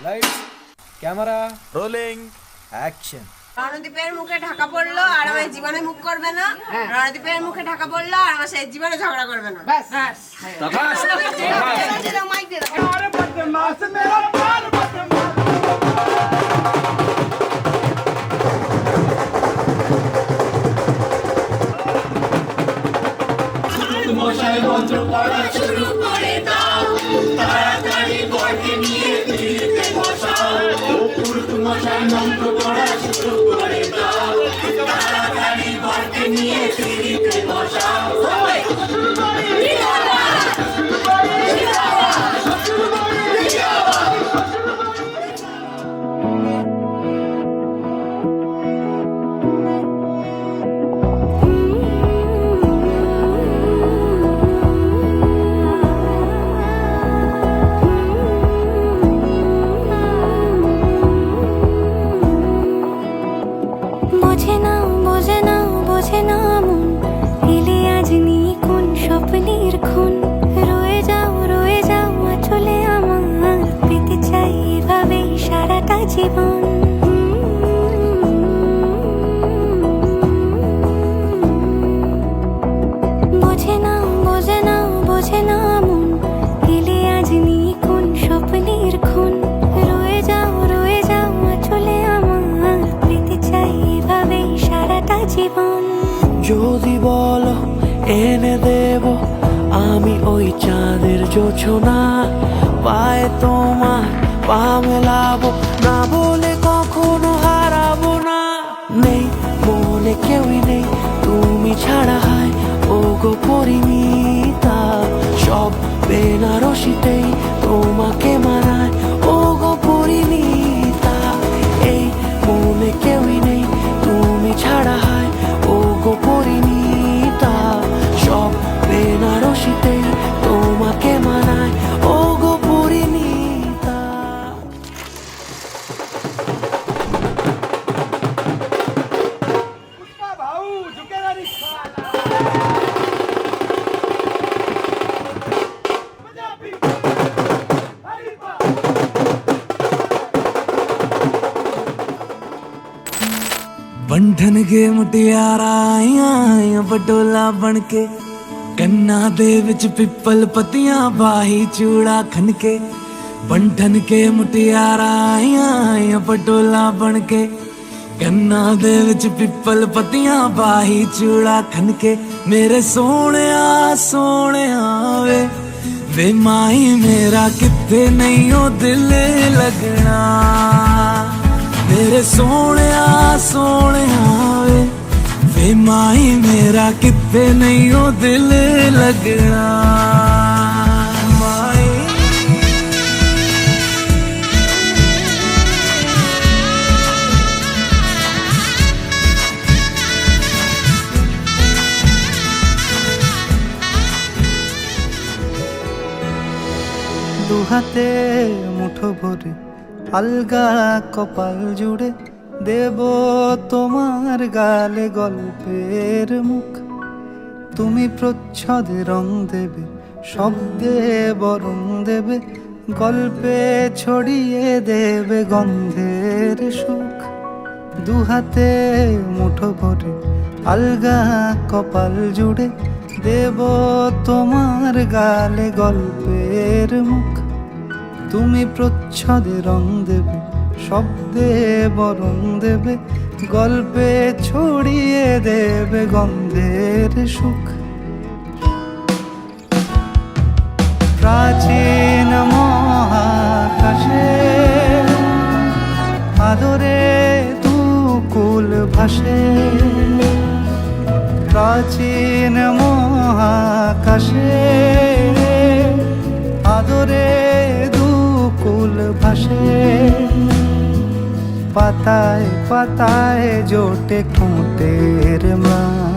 Lights, camera, rolling, action. রণদীপের মুখে ঢাকা পড়লো আর আমার জীবনে মুখ করবে না। রণদীপের মুখে ঢাকা পড়লো আর আমার সেই জীবনে ঝগড়া করবে না। ব্যাস ব্যাস। মশাই মন্ত্র পড়া শুরু করে দাও, তাড়াতাড়ি বরকে নিয়ে দিতে বসাও। পুরুত মশাই মন্ত্র পড়া শুরু করে দাও, তাড়াতাড়ি বরকে নিয়ে দিতে বসাও। বোঝে না বোঝে না বোঝে না মন, এলে আজ নিয়ে কোন স্বপ্নের খুন। রয়ে যাও চলে আমার, পেতে চাই এভাবেই সারাটা জীবন। বোঝে না বোঝে না বোঝে না মন, এলে আজ নিয়ে কোন স্বপ্নের খুন। রয়ে যাও চলে আমার, পেতে চাই এভাবেই সারাটা জীবন। যদি বলো এনে দেব আমি ওই চাঁদের জোছনা, পায়ে তোমার পা মেলাবো, না বলে কখনো হারাবো না। নেই মনে কেউই নেই তুমি ছাড়া, হয় ও গো পরিমিতা। সব বেনারসিতেই তোমাকে মানায় ও গো পরিমিতা। এই মনে কেউই নেই তুমি ছাড়া, হয় ও গো পরিমিতা। সব বেনারসিতেই তোমাকে মানায় ও গো পরিমিতা। बंधन के मुटियारा आईया बटोला बन के, कन्ना दे विच पिपल पतियां बाही चूड़ा खनके। बंधन के मुटियारा आईया बटोला बन के, कन्ना दे विच पिपल पतियां बाही चूड़ा खनके। मेरे सोने वे माही मेरा किथे नहीं हो दिल लगना। मेरे सोने वे माही मेरा किथे नहीं हो दिल लगना। माही দুহাতে মুঠো ভরে আলগা কপাল জুড়ে দেব তোমার গালে গল্পের মুখ। তুমি প্রচ্ছদে রং দেবে, শব্দে বরং দেবে, গল্পে ছড়িয়ে দেবে গন্ধের সুখ। দুহাতে মুঠো ভরে আলগা কপাল জুড়ে দেব তোমার গালে গল্পের মুখ। তুমি প্রচ্ছদে রং দেবে, শব্দে বরং দেবে, গল্পে ছড়িয়ে দেবে গন্ধের সুখ। প্রাচীন মহাকাশে আদরে দুকুল ভাসে। প্রাচীন মহাকাশে আদরে দুকুল ভাসে। পাতায় পাতায় জোটে ঠোঁটের ম্লান।